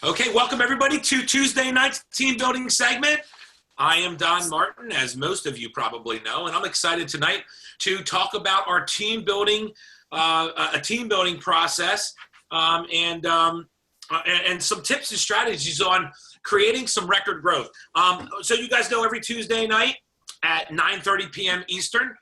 Okay, welcome everybody to Tuesday night's team building segment. I am Don Martin, as most of you probably know, and I'm excited tonight to talk about our team building, a team building process, and some tips and strategies on creating some record growth. So you guys know every Tuesday night at 9:30 p.m. Eastern,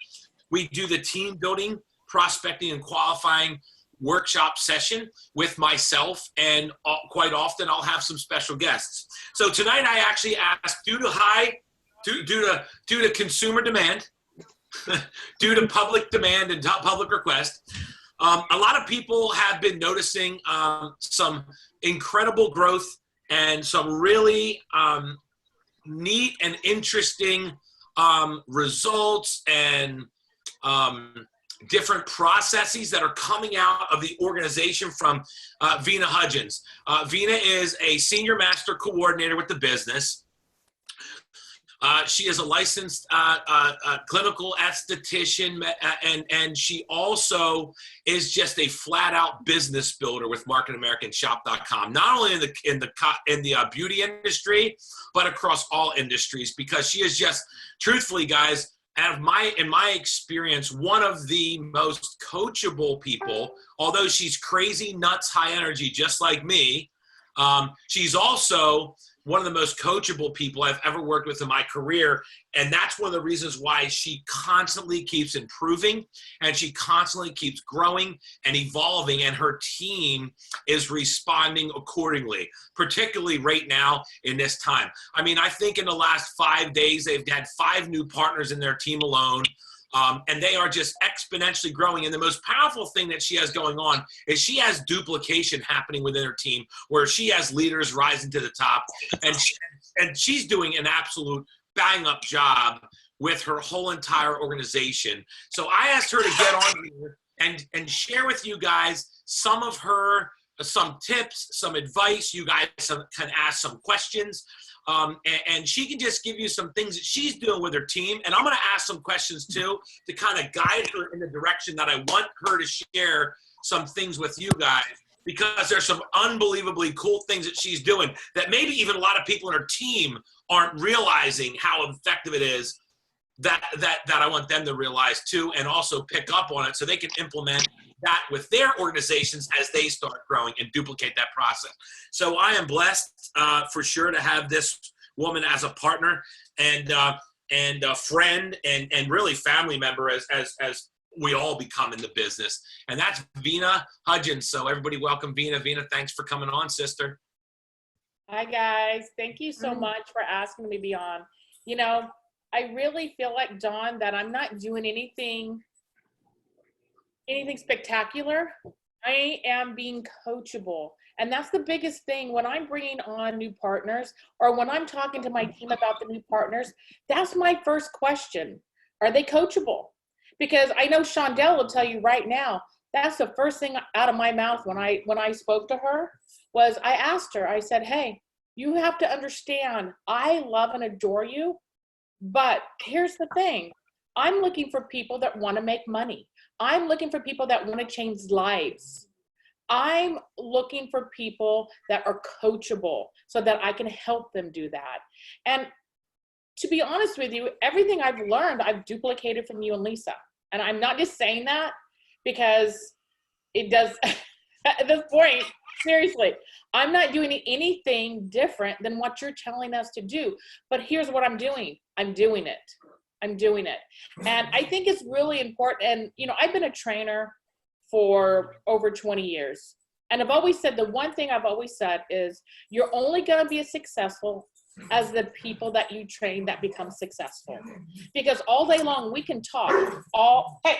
we do the team building, prospecting, and qualifying workshop session with myself, and quite often I'll have some special guests. So tonight I actually asked, due to consumer demand, due to public demand and public request, a lot of people have been noticing some incredible growth and some really neat and interesting results and different processes that are coming out of the organization from Vena Hudgins. Vena is a senior master coordinator with the business. She is a licensed clinical esthetician, and she also is just a flat-out business builder with MarketAmericanShop.com. Not only in the beauty industry, but across all industries, because she is just, truthfully, guys, in my experience, one of the most coachable people. Although she's crazy, nuts, high energy, just like me, she's also one of the most coachable people I've ever worked with in my career. And that's one of the reasons why she constantly keeps improving, and she constantly keeps growing and evolving, and her team is responding accordingly, particularly right now in this time. I mean, I think in the last 5 days, they've had 5 new partners in their team alone. And they are just exponentially growing. And the most powerful thing that she has going on is she has duplication happening within her team, where she has leaders rising to the top, and she's doing an absolute bang-up job with her whole entire organization. So I asked her to get on here and share with you guys some of her, some tips, some advice. You guys can ask some questions. And she can just give you some things that she's doing with her team. And I'm going to ask some questions too, to kind of guide her in the direction that I want her to share some things with you guys, because there's some unbelievably cool things that she's doing that maybe even a lot of people in her team aren't realizing how effective it is, that I want them to realize too, and also pick up on it so they can implement that with their organizations as they start growing and duplicate that process. So I am blessed for sure to have this woman as a partner and a friend and really family member as we all become in the business. And that's Vena Hudgins. So everybody welcome Vena. Vena, thanks for coming on, sister. Hi guys, thank you so much for asking me to be on. You know, I really feel like, John, that I'm not doing anything spectacular. I am being coachable. And that's the biggest thing when I'm bringing on new partners, or when I'm talking to my team about the new partners. That's my first question. Are they coachable? Because I know Shondell will tell you right now, that's the first thing out of my mouth when I spoke to her, was I asked her, I said, hey, you have to understand, I love and adore you, but here's the thing. I'm looking for people that want to make money. I'm looking for people that want to change lives. I'm looking for people that are coachable so that I can help them do that. And to be honest with you, everything I've learned, I've duplicated from you and Lisa. And I'm not just saying that because it does, at this point, seriously, I'm not doing anything different than what you're telling us to do. But here's what I'm doing. I'm doing it. I'm doing it. And I think it's really important. And, you know, I've been a trainer for over 20 years. And I've always said, the one thing I've always said is, you're only going to be as successful as the people that you train that become successful. Because all day long, we can talk hey,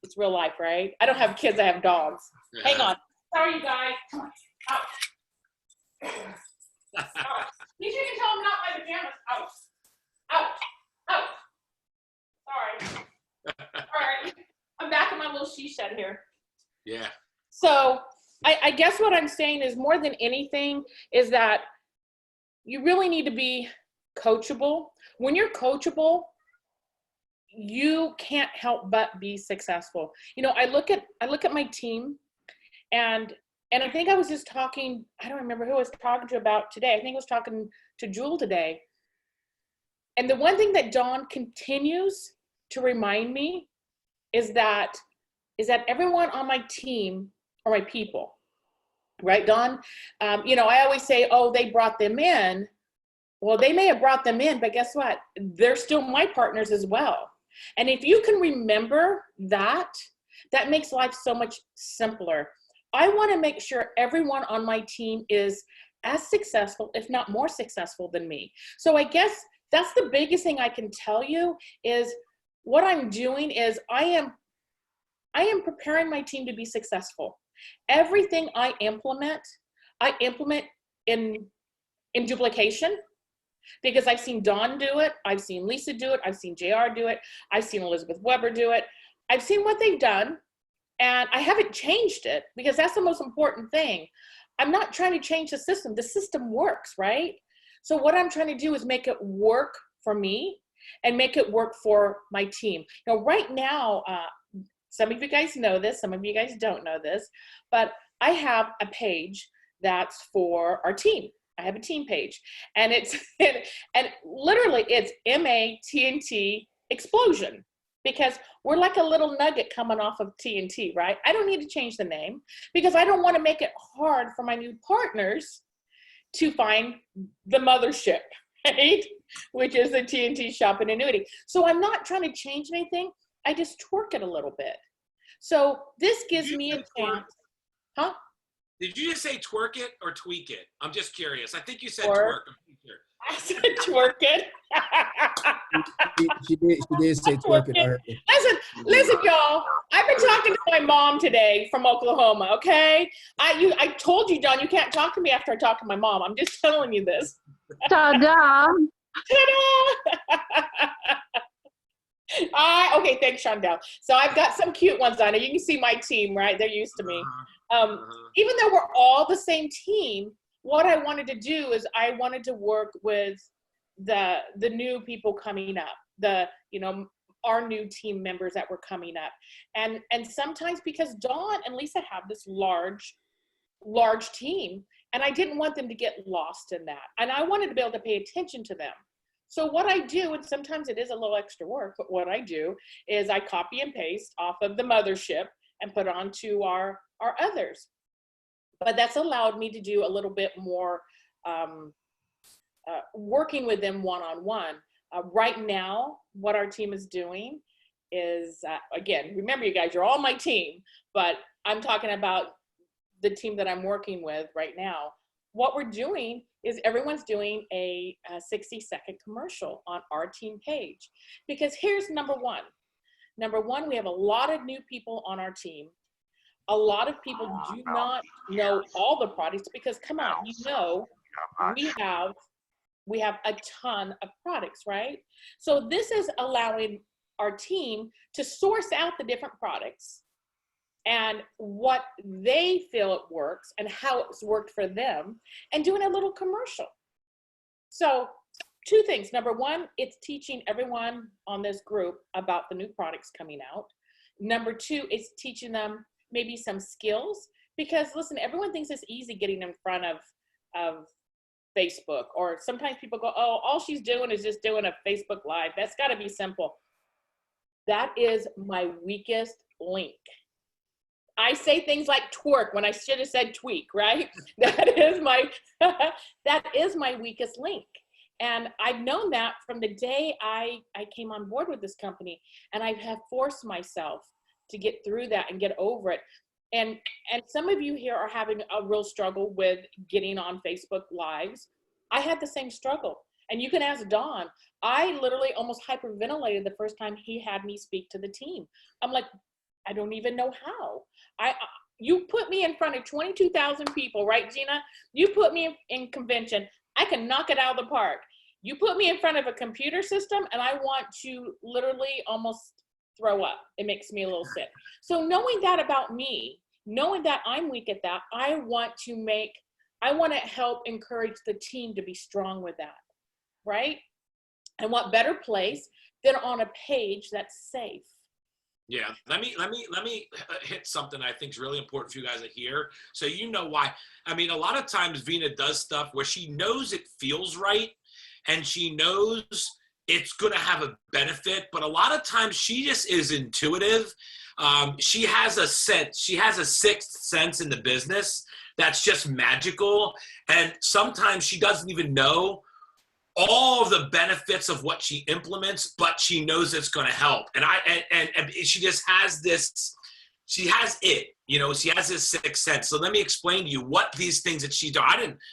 it's real life, right? I don't have kids, I have dogs. Yeah. Hang on. Sorry, you guys. Come on. Out. Out. You can tell them not my pajamas. Out. Out. Out. Sorry. All right. I'm back in my little she shed here. Yeah. So I guess what I'm saying is, more than anything, is that you really need to be coachable. When you're coachable, you can't help but be successful. You know, I look at my team, and And I think I was just talking, I don't remember who I was talking to about today. I think I was talking to Jewel today. And the one thing that Dawn continues to remind me is that everyone on my team are my people, right, Dawn? I always say, oh, they brought them in. Well, they may have brought them in, but guess what? They're still my partners as well. And if you can remember that, that makes life so much simpler. I want to make sure everyone on my team is as successful, if not more successful than me. So I guess that's the biggest thing I can tell you is what I'm doing is I am preparing my team to be successful. Everything I implement in duplication, because I've seen Dawn do it, I've seen Lisa do it, I've seen JR do it, I've seen Elizabeth Weber do it. I've seen what they've done, and I haven't changed it because that's the most important thing. I'm not trying to change the system. The system works, right? So what I'm trying to do is make it work for me and make it work for my team. Right now, some of you guys know this, some of you guys don't know this, but I have a page that's for our team. I have a team page, and it's and literally it's MATNT Explosion, because we're like a little nugget coming off of TNT, right? I don't need to change the name because I don't want to make it hard for my new partners to find the mothership, right? Which is the TNT Shop and Annuity. So I'm not trying to change anything. I just twerk it a little bit. So this gives me a chance. Huh? Did you just say twerk it or tweak it? I'm just curious. I think you said Twerk. twerk. I said twerk it. She did say twerk it. I heard it. Listen, y'all. I've been talking to my mom today from Oklahoma, okay? I told you, John, you can't talk to me after I talk to my mom. I'm just telling you this. Ta-da! Okay, thanks, Shondell. So I've got some cute ones on it. You can see my team, right? They're used to me. Even though we're all the same team, what I wanted to do is I wanted to work with the new people coming up, our new team members that were coming up. And sometimes because Dawn and Lisa have this large team, and I didn't want them to get lost in that. And I wanted to be able to pay attention to them. So what I do, and sometimes it is a little extra work, but what I do is I copy and paste off of the mothership and put onto our others. But that's allowed me to do a little bit more working with them one-on-one. Right now, what our team is doing is, again, remember you guys, you're all my team, but I'm talking about the team that I'm working with right now. What we're doing is everyone's doing a 60-second commercial on our team page. Because here's number one. Number one, we have a lot of new people on our team. A lot of people do not know all the products because, come on, we have a ton of products, right? So this is allowing our team to source out the different products and what they feel it works and how it's worked for them, and doing a little commercial. So two things. Number one, it's teaching everyone on this group about the new products coming out. Number two, it's teaching them maybe some skills, because listen, everyone thinks it's easy getting in front of Facebook, or sometimes people go, oh, all she's doing is just doing a Facebook Live. That's got to be simple. That is my weakest link. I say things like twerk when I should have said tweak, right? That is my weakest link. And I've known that from the day I came on board with this company, and I have forced myself to get through that and get over it. And some of you here are having a real struggle with getting on Facebook Lives. I had the same struggle. And you can ask Don. I literally almost hyperventilated the first time he had me speak to the team. I'm like, I don't even know how. You put me in front of 22,000 people, right, Gina? You put me in convention, I can knock it out of the park. You put me in front of a computer system, and I want to literally almost throw up. It makes me a little sick. So knowing that about me, knowing that I'm weak at that, I want to help encourage the team to be strong with that, right? And what better place than on a page that's safe, Yeah, let me hit something I think is really important for you guys to hear, so you know why. I mean, a lot of times Vena does stuff where she knows it feels right, and she knows it's going to have a benefit, but a lot of times she just is intuitive. She has a sense. She has a sixth sense in the business that's just magical, and sometimes she doesn't even know all of the benefits of what she implements, but she knows it's going to help. And she just has this, she has it, she has this sixth sense. So let me explain to you what these things that she does.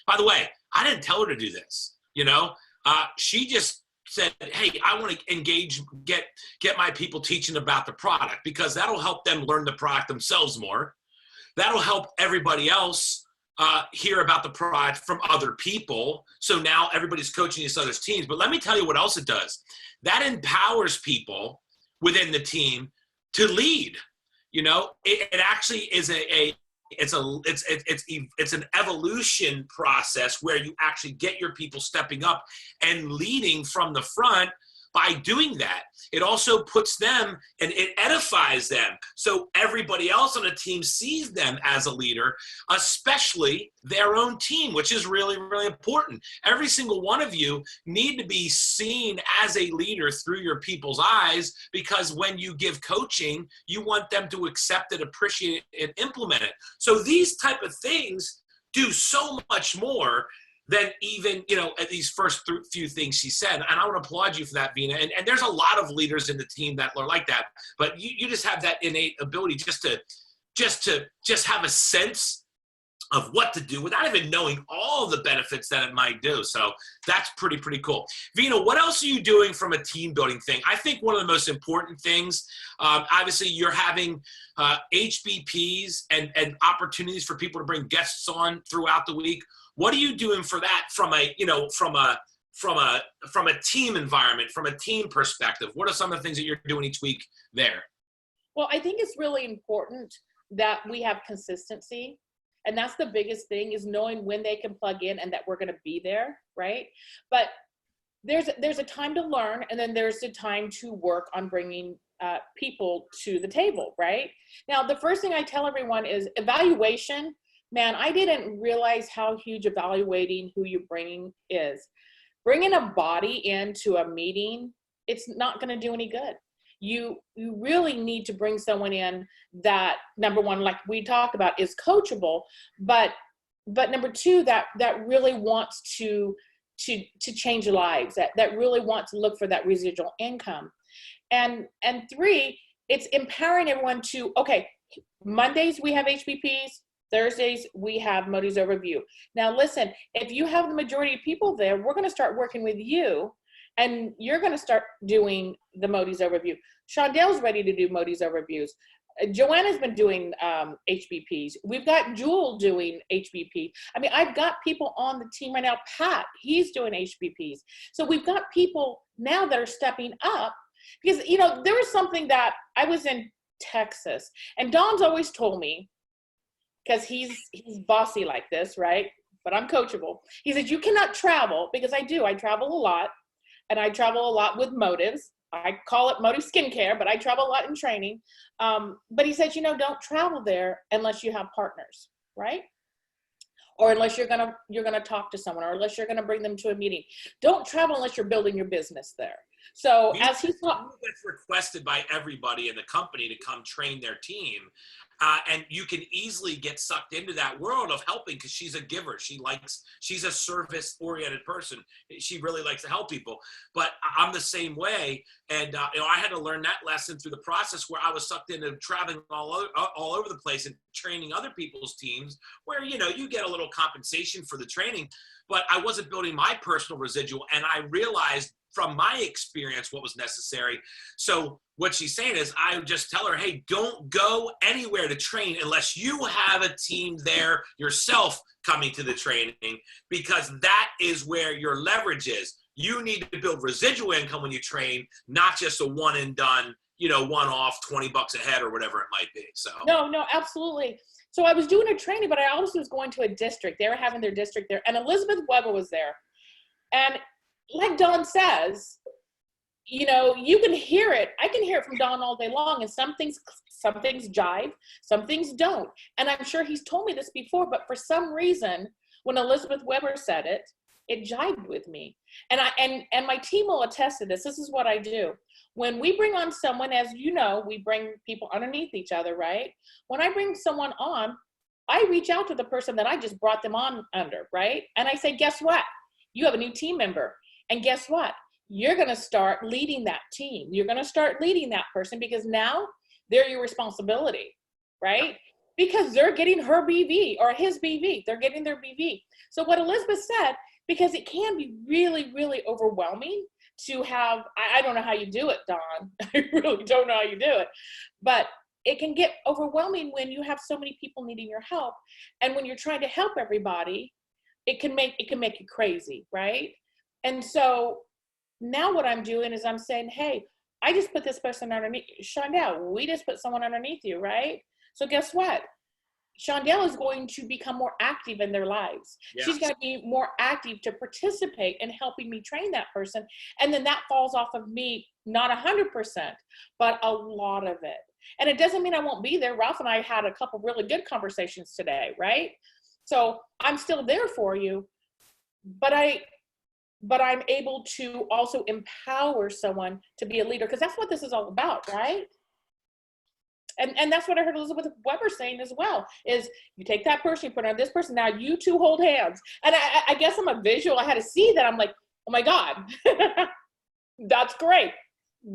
By the way, I didn't tell her to do this, she just said, hey, I want to engage, get my people teaching about the product, because that'll help them learn the product themselves more. That'll help everybody else hear about the product from other people. So now everybody's coaching each other's teams. But let me tell you what else it does. That empowers people within the team to lead. It actually is it's an evolution process where you actually get your people stepping up and leading from the front. By doing that, it also puts them and it edifies them. So everybody else on the team sees them as a leader, especially their own team, which is really, really important. Every single one of you need to be seen as a leader through your people's eyes, because when you give coaching, you want them to accept it, appreciate it, and implement it. So these type of things do so much more than even, at these first few things she said. And I want to applaud you for that, Vena. And there's a lot of leaders in the team that are like that, but you just have that innate ability just to have a sense of what to do without even knowing all the benefits that it might do. So that's pretty cool. Vena, what else are you doing from a team building thing? I think one of the most important things, obviously you're having HBPs and opportunities for people to bring guests on throughout the week. What are you doing for that from a team environment, from a team perspective? What are some of the things that you're doing each week there? Well, I think it's really important that we have consistency. And that's the biggest thing, is knowing when they can plug in and that we're going to be there, right? But there's a time to learn, and then there's a time to work on bringing people to the table, right? Now, the first thing I tell everyone is evaluation. Man, I didn't realize how huge evaluating who you're bringing is. Bringing a body into a meeting, it's not going to do any good. You really need to bring someone in that, number one, like we talked about, is coachable, but number two, that really wants to change lives, that really wants to look for that residual income. And three, it's empowering everyone to, okay, Mondays we have HBPs, Thursdays we have Modi's Overview. Now listen, if you have the majority of people there, we're going to start working with you, and you're going to start doing the Modi's Overview. Shondell's ready to do Modi's Overviews. Joanna's been doing HBPs. We've got Jewel doing HBP. I mean, I've got people on the team right now. Pat, he's doing HBPs. So we've got people now that are stepping up, because, there was something that I was in Texas, and Don's always told me, because he's bossy like this, right? But I'm coachable. He said, you cannot travel, because I do. I travel a lot, and I travel a lot with motives. I call it Motive Skincare, but I travel a lot in training. But he says, don't travel there unless you have partners, right? Or unless you're gonna talk to someone, or unless you're gonna bring them to a meeting. Don't travel unless you're building your business there. So as he talked, that's requested by everybody in the company to come train their team. And you can easily get sucked into that world of helping, because she's a giver. She's a service-oriented person. She really likes to help people. But I'm the same way. And I had to learn that lesson through the process, where I was sucked into traveling all over the place and training other people's teams, where you get a little compensation for the training, but I wasn't building my personal residual. And I realized from my experience what was necessary. So what she's saying is, I would just tell her, hey, don't go anywhere to train unless you have a team there yourself coming to the training, because that is where your leverage is. You need to build residual income when you train, not just a one and done, one off, $20 a head or whatever it might be. So no, absolutely. So I was doing a training, but I also was going to a district. They were having their district there, and Elizabeth Weber was there. And like Don says, you know, you can hear it. I can hear it from Don all day long, and some things jive, some things don't. And I'm sure he's told me this before, but for some reason, when Elizabeth Weber said it, it jived with me. And my team will attest to this. This is what I do. When we bring on someone, as you know, we bring people underneath each other, right? When I bring someone on, I reach out to the person that I just brought them on under, right? And I say, guess what? You have a new team member. And guess what? You're going to start leading that team. You're going to start leading that person, because now they're your responsibility, right? Because they're getting her BV or his BV. They're getting their BV. So what Elizabeth said, because it can be really, really overwhelming to have, I don't know how you do it, Dawn. I really don't know how you do it. But it can get overwhelming when you have so many people needing your help. And when you're trying to help everybody, it can make you crazy, right? And so now what I'm doing is I'm saying, hey, I just put this person underneath. Shondell, we just put someone underneath you, right? So guess what? Shondell is going to become more active in their lives. Yeah. She's going to be more active to participate in helping me train that person. And then that falls off of me, not 100%, but a lot of it. And it doesn't mean I won't be there. Ralph and I had a couple really good conversations today, right? So I'm still there for you, but I'm able to also empower someone to be a leader, because that's what this is all about, right? And that's what I heard Elizabeth Weber saying as well, is you take that person, you put it on this person, now you two hold hands. And I guess I'm a visual. I had to see that. I'm like, oh my God, that's great.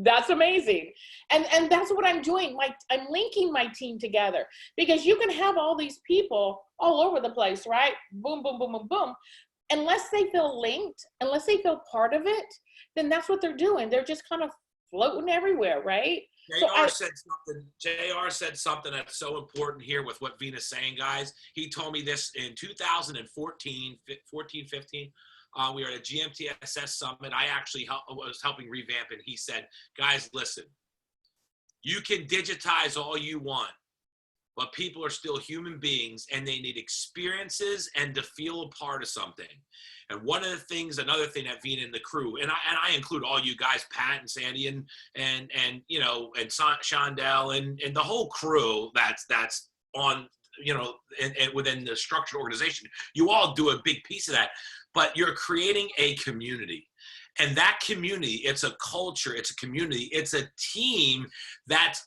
That's amazing. And that's what I'm doing. I'm linking my team together, because you can have all these people all over the place, right? Boom, boom, boom, boom, boom. Unless they feel linked, unless they feel part of it, then that's what they're doing. They're just kind of floating everywhere, right? JR said something that's so important here with what Vena's saying, guys. He told me this in 2015. We were at a GMTSS summit. I actually was helping revamp, and he said, guys, listen, you can digitize all you want, but people are still human beings, and they need experiences and to feel a part of something. And one of the things, another thing that Vena and the crew, and I include all you guys, Pat and Sandy and you know, and Shondell and the whole crew that's on, you know, and within the structured organization, you all do a big piece of that, but you're creating a community. And that community, it's a culture, it's a community, it's a team that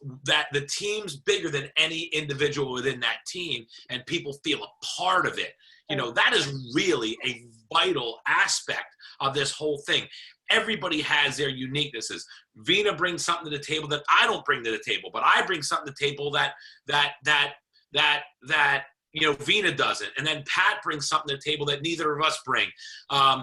the team's bigger than any individual within that team, and people feel a part of it. You know, that is really a vital aspect of this whole thing. Everybody has their uniquenesses. Vena brings something to the table that I don't bring to the table, but I bring something to the table that you know, Vena doesn't. And then Pat brings something to the table that neither of us bring. And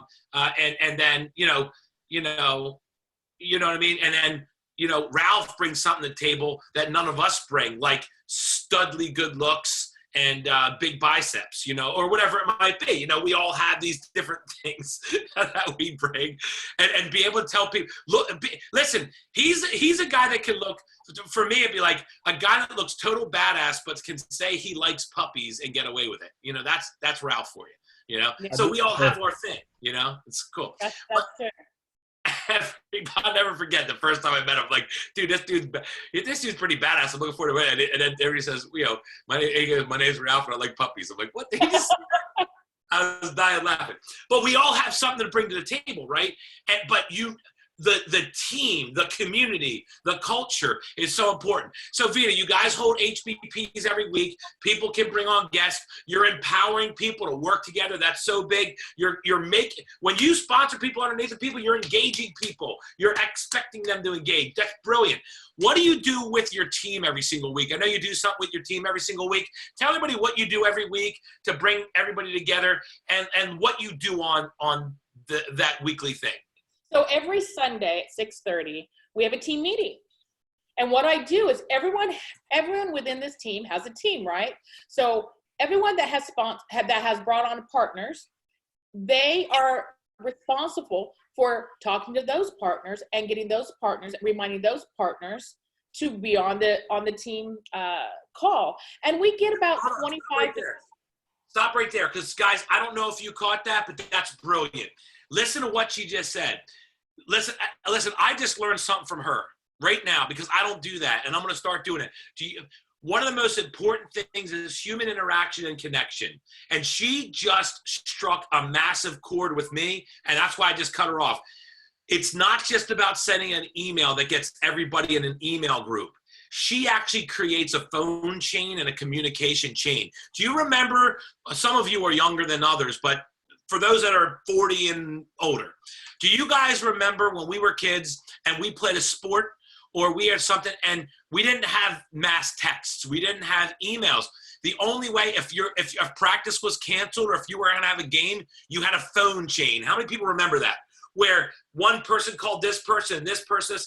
then, you know what I mean? And then, you know, Ralph brings something to the table that none of us bring, like studly good looks and big biceps, you know, or whatever it might be. You know, we all have these different things that we bring, and be able to tell people, look, listen, he's a guy that can look, for me, it'd be like a guy that looks total badass, but can say he likes puppies and get away with it. You know, that's Ralph for you, you know? Yeah. So we all have our thing, you know? It's cool. That's true. I'll never forget the first time I met him. Like, dude, this dude's pretty badass. I'm looking forward to it. And then everybody says, you know, my name's Ralph and I like puppies. I'm like, what? I was dying laughing. But we all have something to bring to the table, right? But the team, the community, the culture is so important. So Vena, you guys hold HBPs every week. People can bring on guests. You're empowering people to work together. That's so big. You're making, when you sponsor people underneath the people, you're engaging people. You're expecting them to engage. That's brilliant. What do you do with your team every single week? I know you do something with your team every single week. Tell everybody what you do every week to bring everybody together, and what you do on that weekly thing. So every Sunday at 6:30, we have a team meeting. And what I do is everyone within this team has a team, right? So everyone that has brought on partners, they are responsible for talking to those partners and getting those partners, reminding those partners to be on the team call. And we get about 25. Stop right there, because guys, I don't know if you caught that, but that's brilliant. Listen to what she just said. Listen, I just learned something from her right now because I don't do that, and I'm going to start doing it. One of the most important things is human interaction and connection. And she just struck a massive chord with me, and that's why I just cut her off. It's not just about sending an email that gets everybody in an email group. She actually creates a phone chain and a communication chain. Do you remember, some of you are younger than others, but for those that are 40 and older, do you guys remember when we were kids and we played a sport or we had something and we didn't have mass texts, we didn't have emails? The only way, if practice was canceled or if you were going to have a game, you had a phone chain. How many people remember that? Where one person called this person and this person.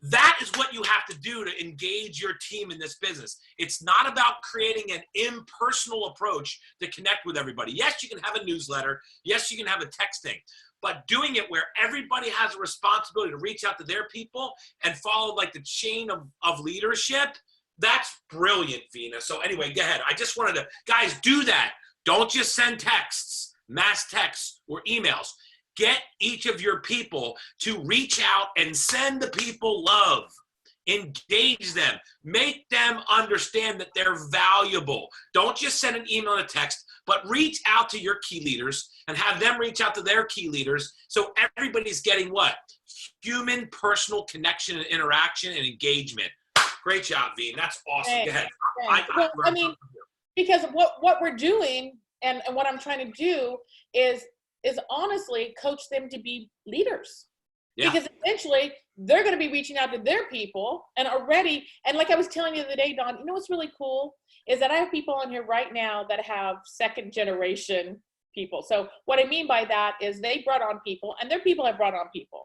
That is what you have to do to engage your team in this business. It's not about creating an impersonal approach to connect with everybody. Yes, you can have a newsletter. Yes, you can have a texting. But doing it where everybody has a responsibility to reach out to their people and follow like the chain of leadership, that's brilliant, Vena. So anyway, go ahead. I just wanted to, guys, do that. Don't just send texts, mass texts or emails. Get each of your people to reach out and send the people love. Engage them. Make them understand that they're valuable. Don't just send an email and a text, but reach out to your key leaders and have them reach out to their key leaders so everybody's getting what? Human, personal connection and interaction and engagement. Great job, Veen. That's awesome. Thanks. Go ahead. Well, I mean, because what we're doing and what I'm trying to do is honestly coach them to be leaders. Yeah. Because eventually they're going to be reaching out to their people and like I was telling you the other day, Don, you know what's really cool is that I have people on here right now that have second generation people. So what I mean by that is they brought on people and their people have brought on people.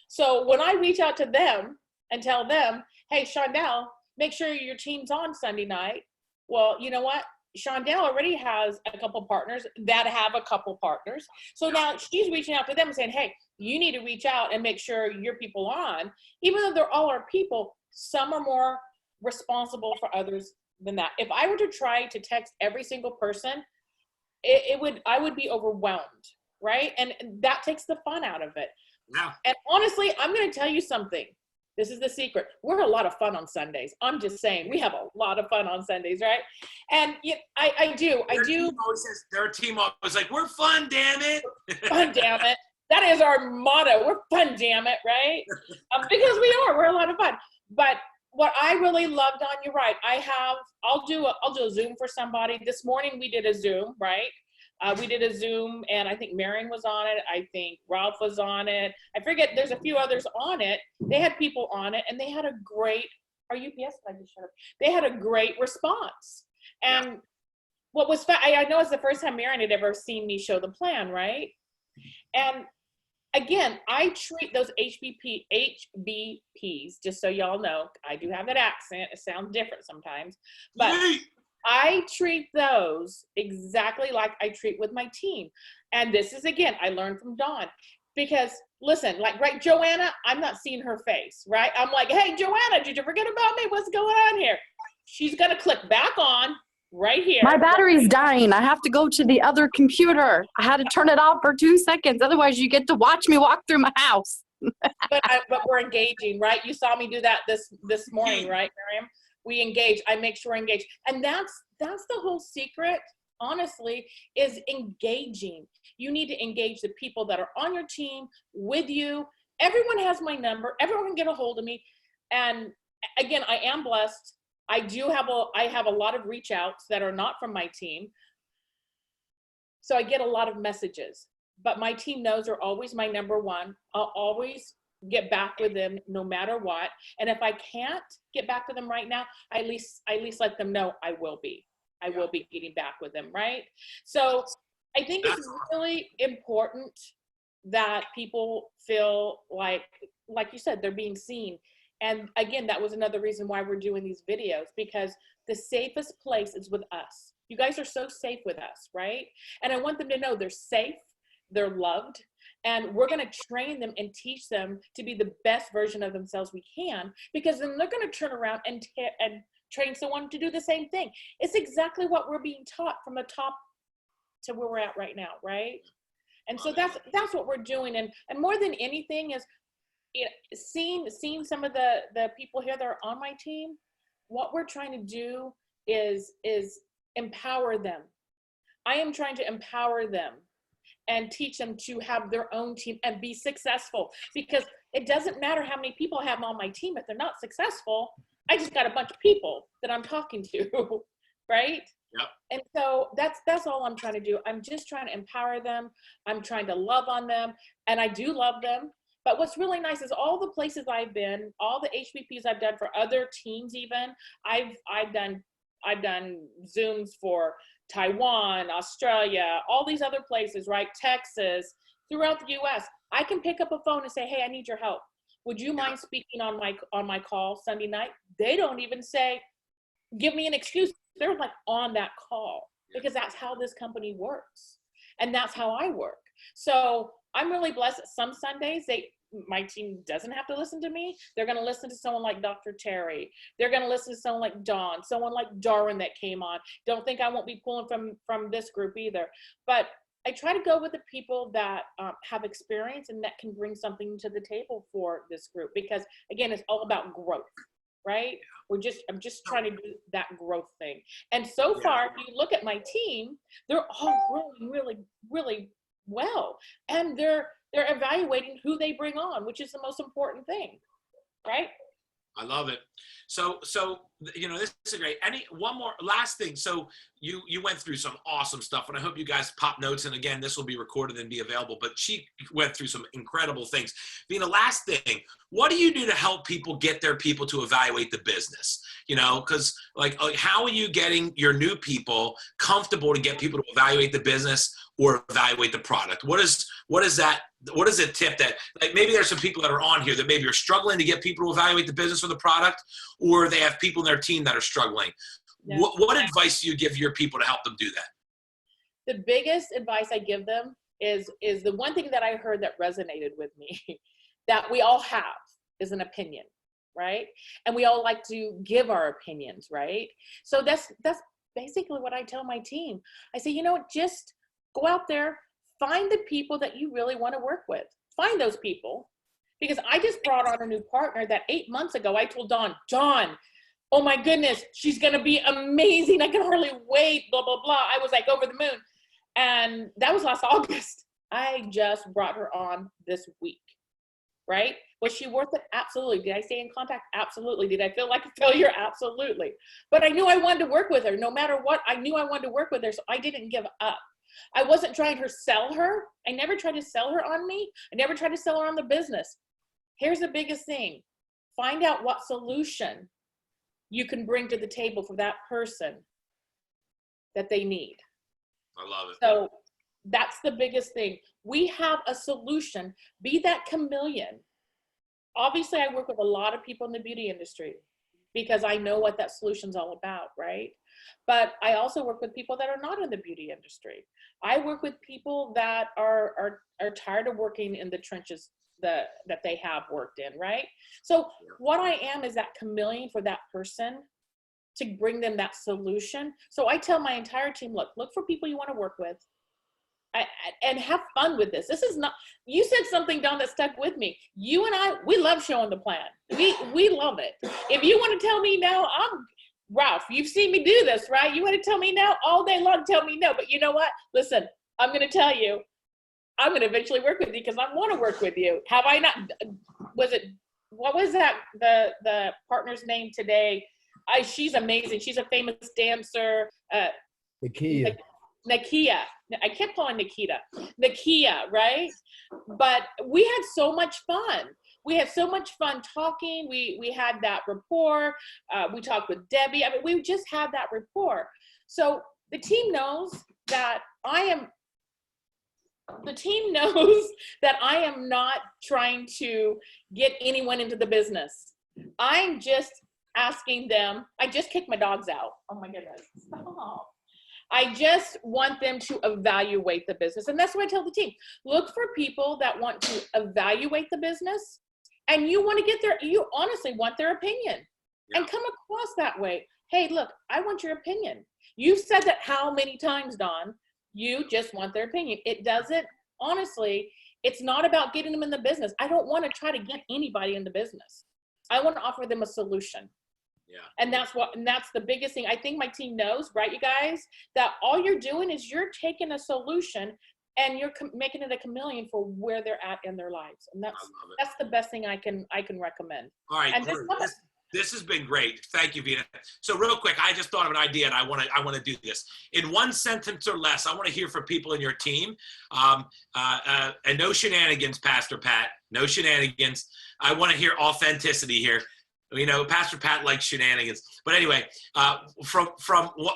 So when I reach out to them and tell them, hey, Shondell, make sure your team's on Sunday night. Well, you know what? Shondell already has a couple partners that have a couple partners. So now she's reaching out to them and saying, hey, you need to reach out and make sure your people are on. Even though they're all our people, some are more responsible for others than that. If I were to try to text every single person, I would be overwhelmed, right? And that takes the fun out of it. Yeah. And honestly, I'm going to tell you something. This is the secret. We're a lot of fun on Sundays. I'm just saying, we have a lot of fun on Sundays, right? And I do. Their team always like, we're fun, damn it. Fun, damn it. That is our motto. We're fun, damn it, right? Because we're a lot of fun. But what I really loved on, you're right. I'll do a Zoom for somebody. This morning we did a Zoom, right? We did a Zoom, and I think Marion was on it. I think Ralph was on it. I forget, there's a few others on it. They had people on it, and they had a great, they had a great response. And what was, I know it's the first time Marion had ever seen me show the plan, right? And again, I treat those HBPs, just so y'all know, I do have that accent. It sounds different sometimes, but I treat those exactly like I treat with my team. And this is, again, I learned from Dawn. Because, listen, like, right, Joanna, I'm not seeing her face, right? I'm like, hey, Joanna, did you forget about me? What's going on here? She's going to click back on right here. My battery's dying. I have to go to the other computer. I had to turn it off for 2 seconds. Otherwise, you get to watch me walk through my house. but we're engaging, right? You saw me do that this morning, right, Miriam? We engage. I make sure I engage. And that's the whole secret, honestly, is engaging. You need to engage the people that are on your team with you. Everyone has my number. Everyone can get a hold of me. And again, I am blessed. I have a lot of reach outs that are not from my team. So I get a lot of messages, but my team knows they're always my number one. I'll always get back with them no matter what. And if I can't get back with them right now, I at least let them know I will be getting back with them, right? So I think it's really important that people feel like you said, they're being seen. And again, that was another reason why we're doing these videos, because the safest place is with us. You guys are so safe with us, right? And I want them to know they're safe, they're loved, and we're going to train them and teach them to be the best version of themselves we can, because then they're going to turn around and train someone to do the same thing. It's exactly what we're being taught from the top to where we're at right now, right? And so that's what we're doing. And more than anything is, you know, seeing some of the people here that are on my team, what we're trying to do is empower them. I am trying to empower them and teach them to have their own team and be successful, because it doesn't matter how many people I have on my team. If they're not successful, I just got a bunch of people that I'm talking to, right? Yep. And so that's all I'm trying to do. I'm just trying to empower them. I'm trying to love on them, and I do love them. But what's really nice is all the places I've been, all the HBPs I've done for other teams, even I've done Zooms for Taiwan, Australia, all these other places, right? Texas, throughout the US. I can pick up a phone and say, hey, I need your help. Would you mind speaking on my call Sunday night? They don't even say, give me an excuse. They're like on that call, because that's how this company works. And that's how I work. So I'm really blessed that some Sundays my team doesn't have to listen to me. They're going to listen to someone like Dr. Terry. They're going to listen to someone like Dawn, someone like Darwin that came on. Don't think I won't be pulling from this group either. But I try to go with the people that have experience and that can bring something to the table for this group, because again, it's all about growth, right? I'm just trying to do that growth thing. And so far, if you look at my team, they're all really, really, really well. And they're evaluating who they bring on, which is the most important thing, right? I love it. So, you know, this is great. One more last thing. So you went through some awesome stuff, and I hope you guys pop notes. And again, this will be recorded and be available, but she went through some incredible things. Vena, last thing, what do you do to help people get their people to evaluate the business? You know, because like how are you getting your new people comfortable to get people to evaluate the business or evaluate the product? What is a tip that, like, maybe there's some people that are on here that maybe are struggling to get people to evaluate the business or the product, or they have people in their team that are struggling. Yeah. What advice do you give your people to help them do that? The biggest advice I give them is the one thing that I heard that resonated with me that we all have is an opinion, right? And we all like to give our opinions, right? So that's basically what I tell my team. I say, you know what, just go out there, find the people that you really want to work with. Find those people. Because I just brought on a new partner that 8 months ago, I told Dawn, oh my goodness, she's going to be amazing. I can hardly wait, blah, blah, blah. I was like over the moon. And that was last August. I just brought her on this week, right? Was she worth it? Absolutely. Did I stay in contact? Absolutely. Did I feel like a failure? Absolutely. But I knew I wanted to work with her. No matter what, I knew I wanted to work with her, so I didn't give up. I wasn't trying to sell her. I never tried to sell her on me. I never tried to sell her on the business. Here's the biggest thing. Find out what solution you can bring to the table for that person that they need. I love it. So that's the biggest thing. We have a solution. Be that chameleon. Obviously, I work with a lot of people in the beauty industry because I know what that solution's all about, right? But I also work with people that are not in the beauty industry. I work with people that are tired of working in the trenches that they have worked in, right? So what I am is that chameleon for that person to bring them that solution. So I tell my entire team, look for people you want to work with and have fun with this. This is not, you said something, Dawn, that stuck with me. You and I, we love showing the plan. We love it. If you want to tell me now, Ralph, you've seen me do this, right? You want to tell me now all day long, tell me no. But you know what? Listen, I'm going to tell you, I'm going to eventually work with you because I want to work with you. Have I not? What was that? The partner's name today? She's amazing. She's a famous dancer. Nakia. Nakia. I kept calling Nikita. Nakia, right? But we had so much fun. We had so much fun talking. We had that rapport. We talked with Debbie. I mean, we just had that rapport. So the team knows that I am not trying to get anyone into the business. I'm just asking them. I just kicked my dogs out. Oh my goodness. Stop. I just want them to evaluate the business. And that's what I tell the team. Look for people that want to evaluate the business and you honestly want their opinion and come across that way. Hey, look, I want your opinion. You've said that how many times, Dawn? You just want their opinion. It doesn't, honestly, It's not about getting them in the business. I don't want to try to get anybody in the business. I want to offer them a solution. Yeah. And that's the biggest thing. I think my team knows, right, you guys, that all you're doing is you're taking a solution and you're making it a chameleon for where they're at in their lives. And that's the best thing I can recommend. All right. And This has been great. Thank you, Vena. So real quick, I just thought of an idea and I want to do this. In one sentence or less, I want to hear from people in your team. And no shenanigans, Pastor Pat. No shenanigans. I want to hear authenticity here. You know, Pastor Pat likes shenanigans. But anyway, from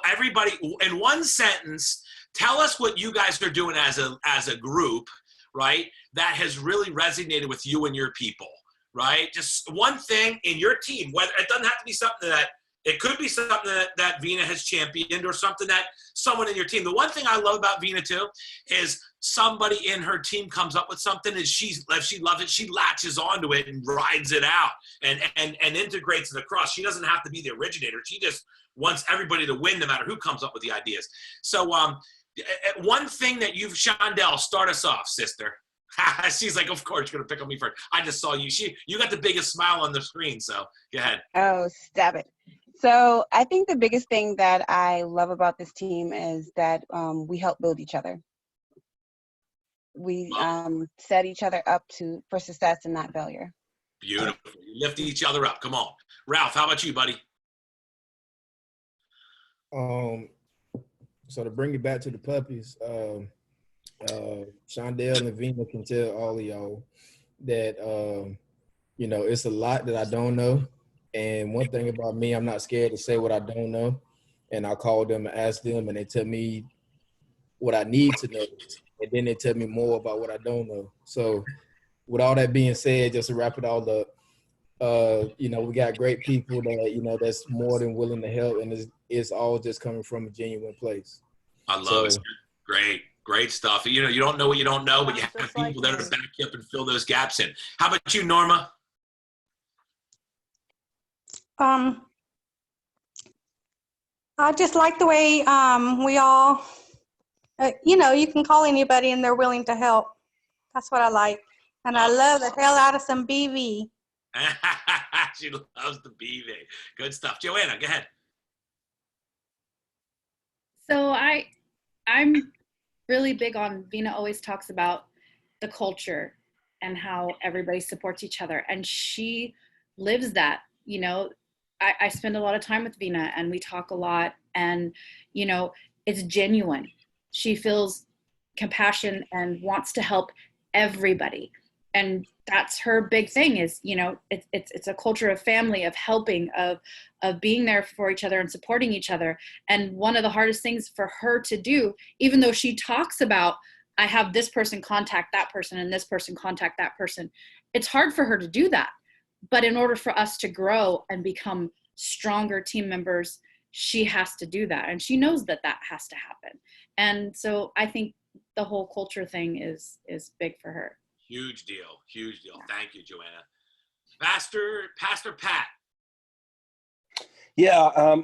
everybody, in one sentence, tell us what you guys are doing as a group, right, that has really resonated with you and your people. Right? Just one thing in your team, whether it doesn't have to be something it could be something that Vena has championed or something that someone in your team. The one thing I love about Vena too is somebody in her team comes up with something and if she loves it, she latches onto it and rides it out and integrates it across. She doesn't have to be the originator. She just wants everybody to win no matter who comes up with the ideas. So one thing that Shondell, start us off, sister. She's like, of course, you're going to pick on me first. I just saw you. You got the biggest smile on the screen, so go ahead. Oh, stop it. So I think the biggest thing that I love about this team is that we help build each other. We set each other up for success and not failure. Beautiful. You lift each other up. Come on. Ralph, how about you, buddy? So to bring it back to the puppies, Shondell and Vena can tell all of y'all that, it's a lot that I don't know. And one thing about me, I'm not scared to say what I don't know. And I call them and ask them, and they tell me what I need to know. And then they tell me more about what I don't know. So with all that being said, just to wrap it all up, we got great people that, that's more than willing to help. And it's all just coming from a genuine place. I love it. Great stuff. You don't know what you don't know, but you have people that are back you up and fill those gaps in. How about you, Norma? I just like the way we all, you can call anybody and they're willing to help. That's what I like. And I love the hell out of some BV. She loves the BV. Good stuff. Joanna, go ahead. So I'm really big on, Vena always talks about the culture and how everybody supports each other. And she lives that, I spend a lot of time with Vena and we talk a lot and, it's genuine. She feels compassion and wants to help everybody. And that's her big thing is, it's a culture of family, of helping, of being there for each other and supporting each other. And one of the hardest things for her to do, even though she talks about, I have this person contact that person and this person contact that person, it's hard for her to do that. But in order for us to grow and become stronger team members, she has to do that. And she knows that has to happen. And so I think the whole culture thing is big for her. Huge deal. Thank you, Joanna. Pastor Pat. Yeah,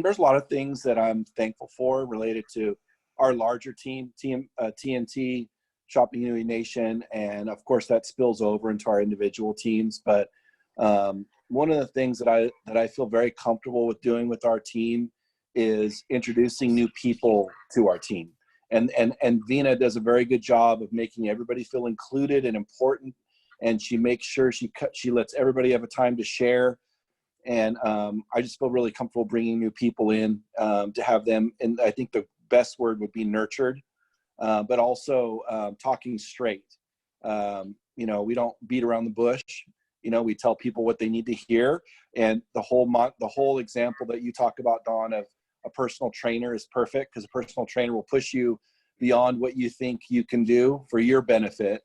there's a lot of things that I'm thankful for related to our larger team, TNT, Shopping Unity Nation, and of course that spills over into our individual teams. But one of the things that I feel very comfortable with doing with our team is introducing new people to our team. And Vena does a very good job of making everybody feel included and important. And she makes sure she lets everybody have a time to share. And I just feel really comfortable bringing new people in to have them. And I think the best word would be nurtured, but also talking straight. We don't beat around the bush. We tell people what they need to hear. And the whole example that you talk about, Dawn, of a personal trainer is perfect because a personal trainer will push you beyond what you think you can do for your benefit.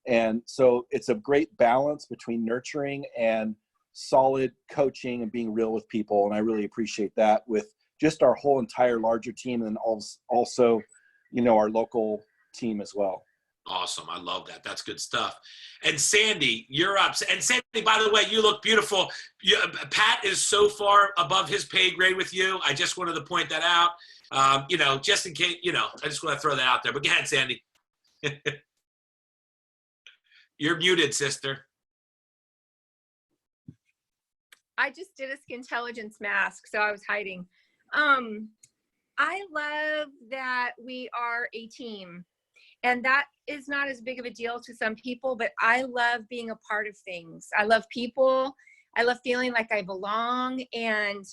And so it's a great balance between nurturing and solid coaching and being real with people. And I really appreciate that with just our whole entire larger team and also, our local team as well. Awesome. I love that. That's good stuff. And Sandy, you're up. And Sandy, by the way, you look beautiful. Pat is so far above his pay grade with you. I just wanted to point that out. Just in case, I just want to throw that out there. But go ahead, Sandy. You're muted, sister. I just did a Skintelligence mask, so I was hiding. I love that we are a team, and that is not as big of a deal to some people, but I love being a part of things. I love people. I love feeling like I belong. And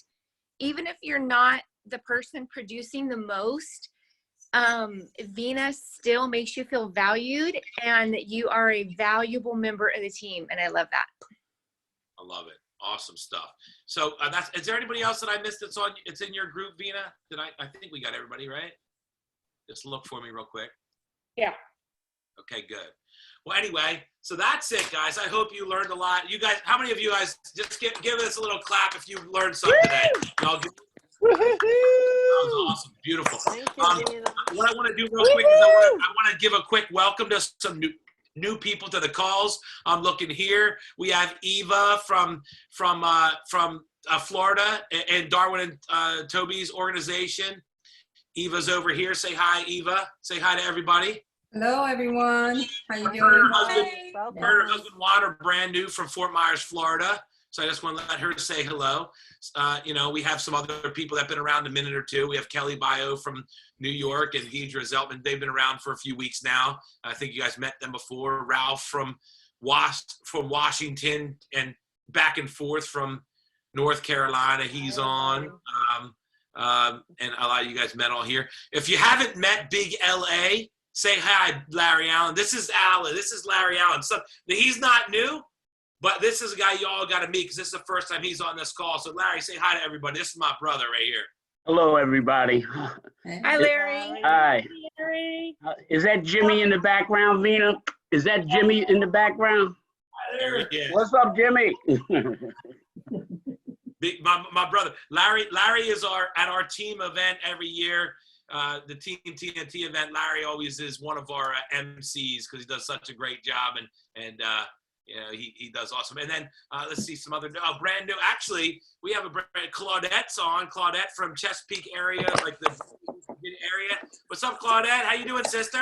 even if you're not the person producing the most, Vena still makes you feel valued and that you are a valuable member of the team. And I love that. I love it. Awesome stuff. So is there anybody else that I missed it's in your group, Vena? I think we got everybody, right? Just look for me real quick. Yeah. Okay, good. Well, anyway, so that's it, guys. I hope you learned a lot. You guys, how many of you guys, just give us a little clap if you learned something today. Y'all that was awesome. Beautiful. Thank you, What I want to do real quick is I want to give a quick welcome to some new people to the calls. I'm looking here. We have Eva from Florida and Darwin and Toby's organization. Eva's over here. Say hi, Eva. Say hi to everybody. Hello, everyone. How you Her doing? husband Juan are brand new from Fort Myers, Florida. So I just want to let her say hello. We have some other people that have been around a minute or two. We have Kelly Bio from New York and Deidre Zeltman. They've been around for a few weeks now. I think you guys met them before. Ralph from Washington and back and forth from North Carolina. He's on. And a lot of you guys met all here. If you haven't met Big LA, say hi, Larry Allen. This is Alan. This is Larry Allen. So he's not new, but this is a guy you all got to meet because this is the first time he's on this call. So Larry, say hi to everybody. This is my brother right here. Hello, everybody. Hi, Larry. Hi. Larry. Is that Jimmy in the background, Vena? Is that Jimmy in the background? There he is. What's up, Jimmy? My brother. Larry is at our team event every year. The Team TNT event. Larry always is one of our MCs because he does such a great job and he does awesome. And then let's see some other brand new. Actually, we have Claudette's on. Claudette from Chesapeake area, like the area. What's up, Claudette? How you doing, sister?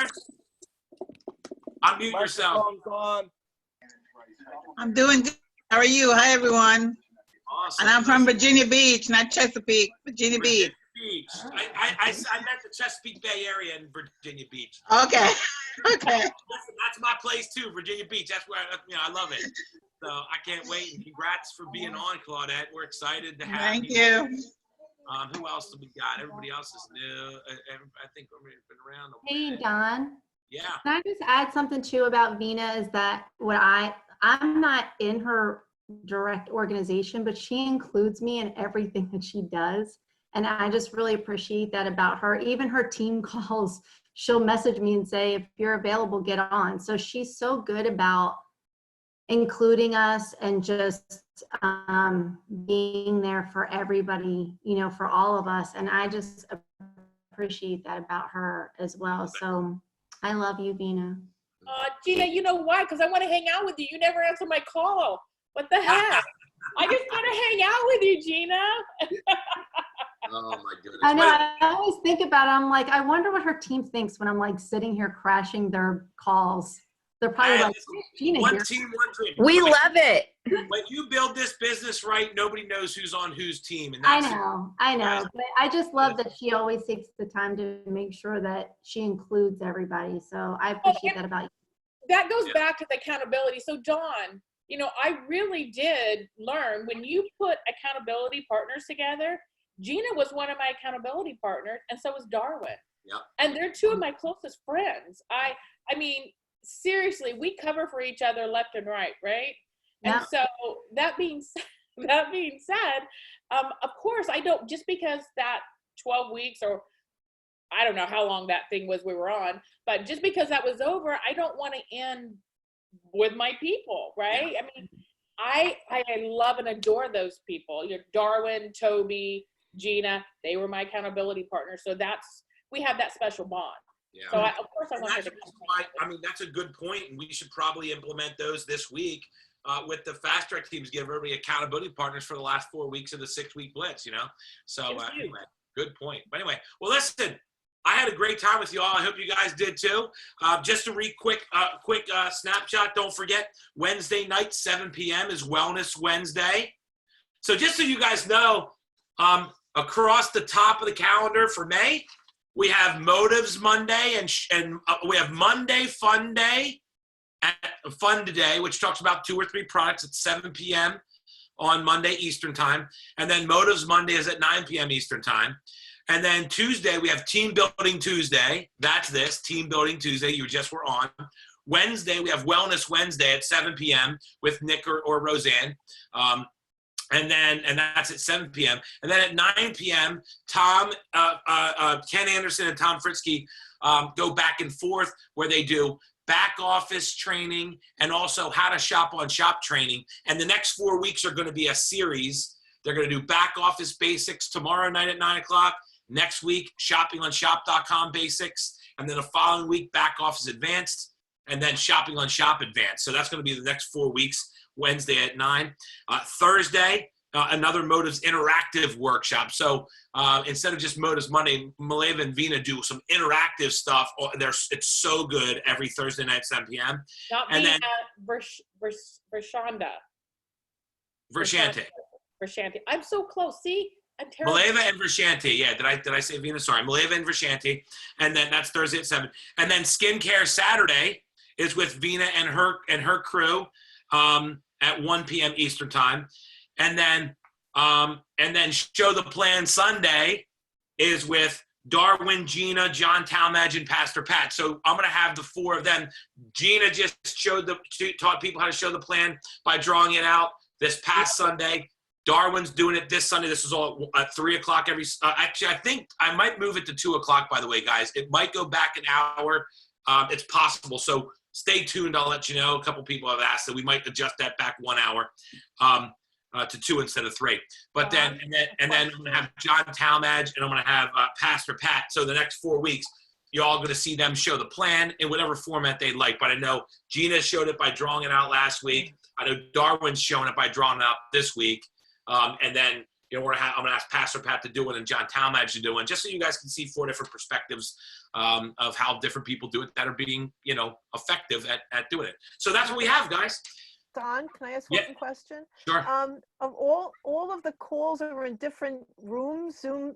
Unmute yourself. I'm doing good. How are you? Hi, everyone. Awesome. And I'm from Virginia Beach, not Chesapeake, Virginia Beach. I met the Chesapeake Bay area in Virginia Beach. Okay. Okay. That's my place too, Virginia Beach. That's where I love it. So I can't wait. And congrats for being on, Claudette. We're excited to have Thank you. Who else do we got? Everybody else is new. I think we've been around. Hey, Don. Yeah. Can I just add something too about Vena is that I'm not in her direct organization, but she includes me in everything that she does. And I just really appreciate that about her. Even her team calls, she'll message me and say, if you're available, get on. So she's so good about including us and just being there for everybody, for all of us. And I just appreciate that about her as well. So I love you, Vena. Gina, you know why? Because I want to hang out with you. You never answer my call. What the heck? I just want to hang out with you, Gina. Oh my goodness. I know. I always think about it. I'm like, I wonder what her team thinks when I'm like sitting here crashing their calls. They're probably like, Gina one here. team, one dream. We love it. When you build this business right, nobody knows who's on whose team. And I know. But I just love that she always takes the time to make sure that she includes everybody. So I appreciate that about you. That goes back to the accountability. So Dawn, I really did learn when you put accountability partners together. Gina was one of my accountability partners, and so was Darwin. Yep. And they're two of my closest friends. I mean, seriously, we cover for each other left and right? Yeah. And so that being said, of course, I don't, just because that 12 weeks or I don't know how long that thing was we were on, but just because that was over, I don't want to end with my people, right? I mean, I love and adore those people. Darwin, Toby, Gina, they were my accountability partners. So we have that special bond. Yeah. So of course I want her to. That's a good point, and we should probably implement those this week with the fast track teams. Give everybody accountability partners for the last 4 weeks of the 6-week blitz. So anyway, good point. But anyway, well, listen. I had a great time with you all. I hope you guys did too. Just a quick snapshot. Don't forget, Wednesday night, 7 p.m. is Wellness Wednesday. So just so you guys know, across the top of the calendar for May, we have Motives Monday and we have Monday Fun Day, Fun Today, which talks about 2 or 3 products at 7 p.m. on Monday Eastern Time. And then Motives Monday is at 9 p.m. Eastern Time. And then Tuesday, we have Team Building Tuesday. That's this, Team Building Tuesday. You just were on. Wednesday, we have Wellness Wednesday at 7 p.m. with Nick or Roseanne. And that's at 7 p.m. And then at 9 p.m., Ken Anderson and Tom Fritzke go back and forth where they do back office training and also how to shop on shop training. And the next 4 weeks are going to be a series. They're going to do back office basics tomorrow night at 9 o'clock. Next week, shoppingonshop.com basics. And then the following week, back office advanced. And then shopping on shop advanced. So that's going to be the next 4 weeks, Wednesday at 9. Thursday, another Motives interactive workshop. So instead of just Motives Monday, Maleva and Vena do some interactive stuff. It's so good every Thursday night at 7 p.m. Not and Vena, then Vershanti. Vershanti. I'm so close. See, I'm terrible. Maleva and Vershanti. Yeah, did I say Vena? Sorry, Maleva and Vershanti. And then that's Thursday at 7. And then Skincare Saturday is with Vena and her crew at 1 p.m. Eastern Time. And then Show the Plan Sunday is with Darwin, Gina, John Talmadge, and Pastor Pat. So I'm going to have the 4 of them. Gina just taught people how to show the plan by drawing it out this past Sunday. Darwin's doing it this Sunday. This is all at 3 o'clock actually, I think I might move it to 2 o'clock, by the way, guys. It might go back an hour. It's possible. So stay tuned. I'll let you know. A couple people have asked that we might adjust that back 1 hour to 2 instead of 3. But then I'm going to have John Talmadge and I'm going to have Pastor Pat. So the next 4 weeks, you're all going to see them show the plan in whatever format they like. But I know Gina showed it by drawing it out last week. I know Darwin's showing it by drawing it out this week. And then I'm going to ask Pastor Pat to do it and John Talmadge to do it, just so you guys can see 4 different perspectives of how different people do it that are being, effective at doing it. So that's what we have, guys. Don, can I ask one question? Sure. Of all of the calls that were in different rooms, Zoom